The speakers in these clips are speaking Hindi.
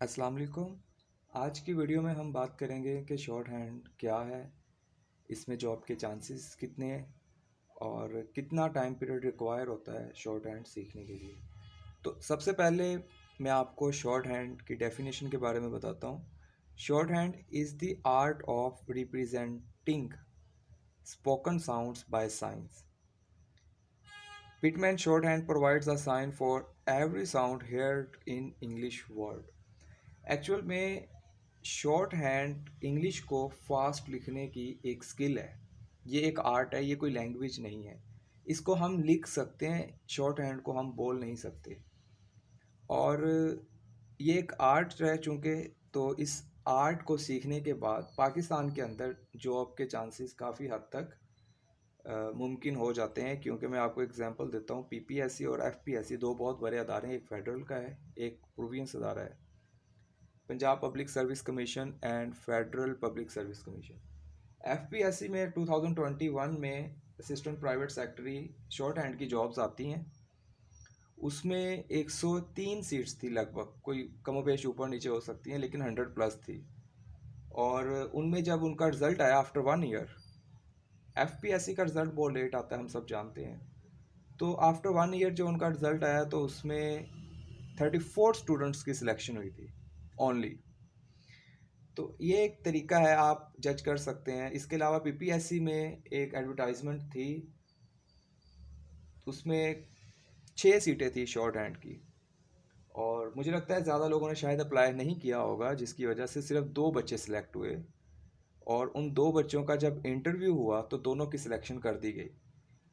अस्सलाम वालेकुम। आज की वीडियो में हम बात करेंगे कि शॉर्ट हैंड क्या है, इसमें जॉब के चांसेस कितने हैं और कितना टाइम पीरियड रिक्वायर होता है शॉर्ट हैंड सीखने के लिए। तो सबसे पहले मैं आपको शॉर्ट हैंड की डेफिनेशन के बारे में बताता हूँ। Short hand is the art of representing spoken sounds by science. Pitman shorthand provides a sign for every sound heard in English word. Actual में शॉर्ट हैंड इंग्लिश को फास्ट लिखने की एक स्किल है। ये एक आर्ट है, ये कोई लैंग्वेज नहीं है। इसको हम लिख सकते हैं, शॉर्ट हैंड को हम बोल नहीं सकते। और ये एक आर्ट है चूँकि, तो इस आर्ट को सीखने के बाद पाकिस्तान के अंदर जॉब के चांसेस काफ़ी हद तक मुमकिन हो जाते हैं। क्योंकि मैं आपको एग्जांपल देता हूँ, पीपीएससी और एफपीएससी दो बहुत बड़े अदारे हैं। एक फेडरल का है, एक प्रोविंस अदारा है, Punjab public service commission and federal public service commission. FPSC में 2021 में assistant private secretary short hand की जॉब्स आती हैं। उसमें 103 सीट्स थी लगभग, कोई कमोबेश ऊपर नीचे हो सकती हैं, लेकिन 100 प्लस थी। और उनमें जब उनका रिज़ल्ट आया आफ्टर 1 ईयर, एफपीएससी का रिज़ल्ट बहुत लेट आता है, हम सब जानते हैं। तो आफ्टर 1 ईयर जो उनका रिज़ल्ट आया, तो उसमें 34 स्टूडेंट्स की सिलेक्शन हुई थी ओनली। तो ये एक तरीका है, आप जज कर सकते हैं। इसके अलावा पीपीएससी में एक एडवर्टाइजमेंट थी, उसमें 6 सीटें थी शॉर्ट हैंड की। और मुझे लगता है ज़्यादा लोगों ने शायद अप्लाई नहीं किया होगा, जिसकी वजह से सिर्फ 2 बच्चे सिलेक्ट हुए। और उन 2 बच्चों का जब इंटरव्यू हुआ तो दोनों की सिलेक्शन कर दी गई।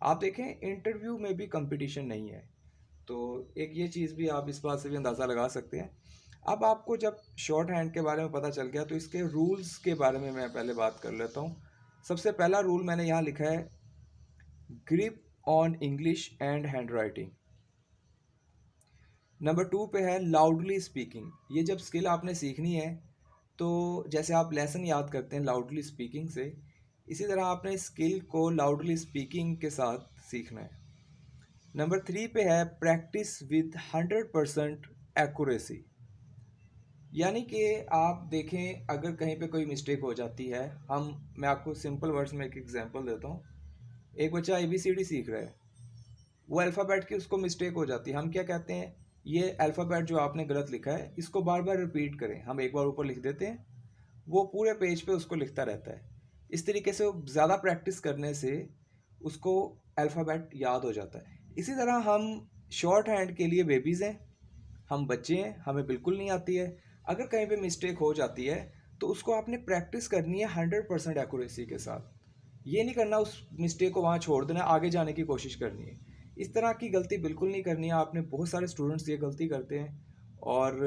आप देखें, इंटरव्यू में भी कंपटीशन नहीं है। तो एक ये चीज़ भी आप इस बात से भी अंदाज़ा लगा सकते हैं। अब आपको जब शॉर्ट हैंड के बारे में पता चल गया, तो इसके रूल्स के बारे में मैं पहले बात कर लेता हूँ। सबसे पहला रूल मैंने यहाँ लिखा है, grip on English and hand writing. Number 2 पे है लाउडली स्पीकिंग। ये जब स्किल आपने सीखनी है, तो जैसे आप लेसन याद करते हैं लाउडली स्पीकिंग से, इसी तरह आपने स्किल को लाउडली स्पीकिंग के साथ सीखना है। नंबर 3 पे है प्रैक्टिस विद 100% एक्यूरेसी। यानी कि आप देखें, अगर कहीं पे कोई मिस्टेक हो जाती है, मैं आपको सिंपल वर्ड्स में एक एग्जांपल देता हूँ। एक बच्चा एबीसीडी सीख रहा है, वो अल्फ़ाबेट की उसको मिस्टेक हो जाती है। हम क्या कहते हैं, ये अल्फ़ाबेट जो आपने गलत लिखा है, इसको बार बार रिपीट करें। हम एक बार ऊपर लिख देते हैं, वो पूरे पेज पे उसको लिखता रहता है। इस तरीके से ज़्यादा प्रैक्टिस करने से उसको अल्फ़ाबेट याद हो जाता है। इसी तरह हम शॉर्ट हैंड के लिए बेबीज़ हैं, हम बच्चे हैं, हमें बिल्कुल नहीं आती है। अगर कहीं पे मिस्टेक हो जाती है, तो उसको आपने प्रैक्टिस करनी है 100% एक्यूरेसी के साथ। ये नहीं करना उस मिस्टेक को वहाँ छोड़ देना, आगे जाने की कोशिश करनी है। इस तरह की गलती बिल्कुल नहीं करनी है आपने। बहुत सारे स्टूडेंट्स ये गलती करते हैं। और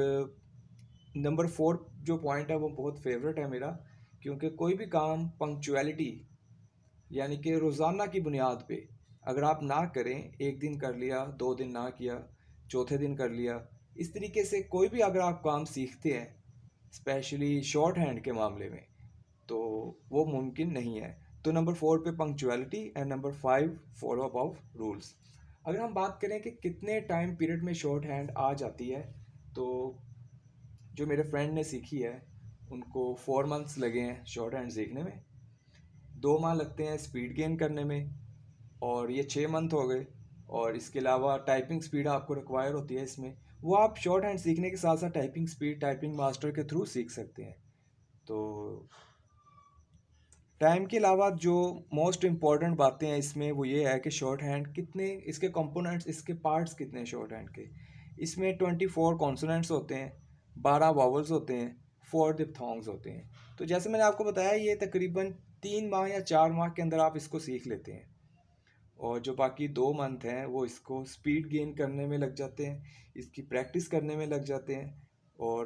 नंबर 4 जो पॉइंट है वो बहुत फेवरेट है मेरा, क्योंकि कोई भी काम पंक्चुअलिटी, यानी कि रोज़ाना की बुनियाद पे अगर आप ना करें, एक दिन कर लिया, 2 दिन ना किया, चौथे दिन कर लिया, इस तरीके से कोई भी अगर आप काम सीखते हैं, स्पेशली शॉर्ट हैंड के मामले में, तो वो मुमकिन नहीं है। तो नंबर 4 पे punctuality and number 5 follow up of rules. अगर हम बात करें कि कितने टाइम पीरियड में शॉर्ट हैंड आ जाती है, तो जो मेरे फ्रेंड ने सीखी है, उनको 4 मंथ्स लगे हैं शॉर्ट हैंड सीखने में। 2 माह लगते हैं स्पीड गेन करने में, और ये 6 मंथ हो गए। और इसके अलावा टाइपिंग स्पीड आपको रिक्वायर होती है इसमें, वो आप शॉर्ट हैंड सीखने के साथ साथ टाइपिंग स्पीड टाइपिंग मास्टर के थ्रू सीख सकते हैं। तो टाइम के अलावा जो मोस्ट इम्पॉर्टेंट बातें हैं इसमें, वो ये है कि शॉर्ट हैंड कितने, इसके कंपोनेंट्स, इसके पार्ट्स कितने हैं शॉर्ट हैंड के। इसमें 24 कॉन्सोनेंट्स होते हैं, 12 वावल्स होते हैं, 4 डिप्थोंग्स होते हैं। तो जैसे मैंने आपको बताया, ये तकरीबन 3 माह या 4 माह के अंदर आप इसको सीख लेते हैं। और जो बाकी 2 मंथ हैं, वो इसको स्पीड गेन करने में लग जाते हैं, इसकी प्रैक्टिस करने में लग जाते हैं। और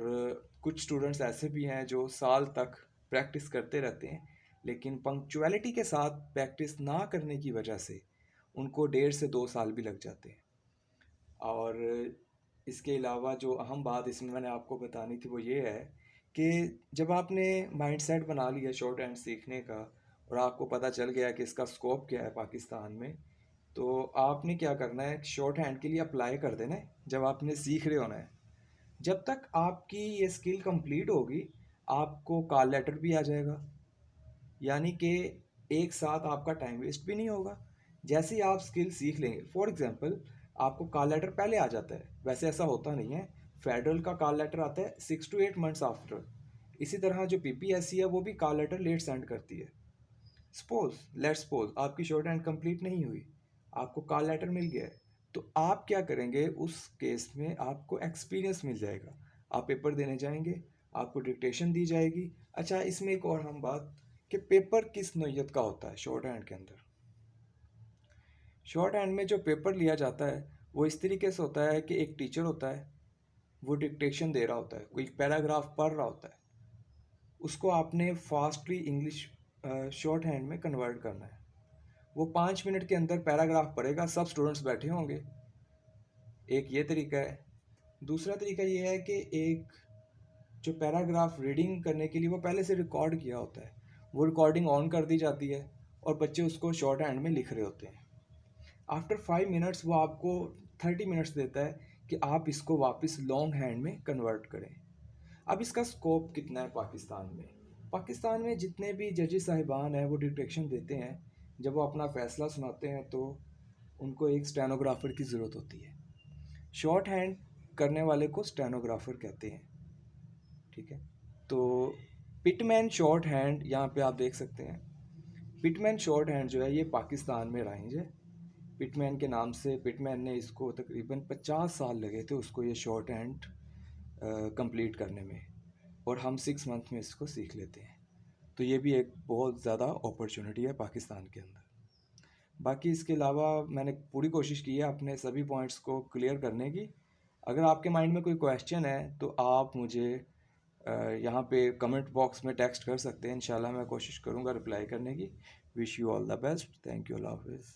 कुछ स्टूडेंट्स ऐसे भी हैं जो साल तक प्रैक्टिस करते रहते हैं, लेकिन पंक्चुअलिटी के साथ प्रैक्टिस ना करने की वजह से उनको 1.5 से 2 साल भी लग जाते हैं। और इसके अलावा जो अहम बात इसमें मैंने आपको बतानी थी, वो ये है कि जब आपने माइंडसेट बना लिया शॉर्ट हैंड सीखने का, और आपको पता चल गया कि इसका स्कोप क्या है पाकिस्तान में, तो आपने क्या करना है, शॉर्ट हैंड के लिए अप्लाई कर देना है जब आपने सीख रहे होना है। जब तक आपकी ये स्किल कंप्लीट होगी आपको कॉल लेटर भी आ जाएगा, यानी कि एक साथ आपका टाइम वेस्ट भी नहीं होगा। जैसे ही आप स्किल सीख लेंगे, फॉर एग्जांपल आपको कॉल लेटर पहले आ जाता है, वैसे ऐसा होता नहीं है। फेडरल का कॉल लेटर आता है 6 to 8 months आफ्टर। इसी तरह जो पीपीएससी है वो भी कॉल लेटर लेट सेंड करती है। लेट्स सपोज आपकी शॉर्ट हैंड कंप्लीट नहीं हुई, आपको कॉल लेटर मिल गया है, तो आप क्या करेंगे उस केस में? आपको एक्सपीरियंस मिल जाएगा, आप पेपर देने जाएंगे, आपको डिक्टेशन दी जाएगी। अच्छा, इसमें एक और हम बात कि पेपर किस नौइयत का होता है शॉर्ट हैंड के अंदर। शॉर्ट हैंड में जो पेपर लिया जाता है वो इस तरीके से होता है कि एक टीचर होता है, वो डिक्टेशन दे रहा होता है, कोई पैराग्राफ पढ़ रहा होता है, उसको आपने फास्टली इंग्लिश शॉर्ट हैंड में कन्वर्ट करना है। वो 5 मिनट के अंदर पैराग्राफ पढ़ेगा, सब स्टूडेंट्स बैठे होंगे। एक ये तरीका है। दूसरा तरीका ये है कि एक जो पैराग्राफ रीडिंग करने के लिए वो पहले से रिकॉर्ड किया होता है, वो रिकॉर्डिंग ऑन कर दी जाती है और बच्चे उसको शॉर्ट हैंड में लिख रहे होते हैं। आफ्टर 5 मिनट्स वो आपको 30 मिनट्स देता है कि आप इसको वापस लॉन्ग हैंड में कन्वर्ट करें। अब इसका स्कोप कितना है पाकिस्तान में? पाकिस्तान में जितने भी जजेस साहिबान हैं वो डिटेक्शन देते हैं, जब वो अपना फ़ैसला सुनाते हैं तो उनको एक स्टेनोग्राफर की ज़रूरत होती है। शॉर्ट हैंड करने वाले को स्टेनोग्राफर कहते हैं, ठीक है। तो पिटमैन शॉर्ट हैंड यहाँ पे आप देख सकते हैं। पिटमैन शॉर्ट हैंड जो है ये पाकिस्तान में राइज है। पिटमैन के नाम से, पिटमैन ने इसको तकरीबन 50 साल लगे थे उसको ये शॉर्ट हैंड कंप्लीट करने में, और हम 6 मंथ में इसको सीख लेते हैं। तो ये भी एक बहुत ज़्यादा अपॉर्चुनिटी है पाकिस्तान के अंदर। बाकी इसके अलावा मैंने पूरी कोशिश की है अपने सभी पॉइंट्स को क्लियर करने की। अगर आपके माइंड में कोई क्वेश्चन है तो आप मुझे यहाँ पे कमेंट बॉक्स में टेक्स्ट कर सकते हैं, इंशाल्लाह मैं कोशिश करूँगा रिप्लाई करने की। Wish you all the best. Thank you. अल्लाह हाफिज़।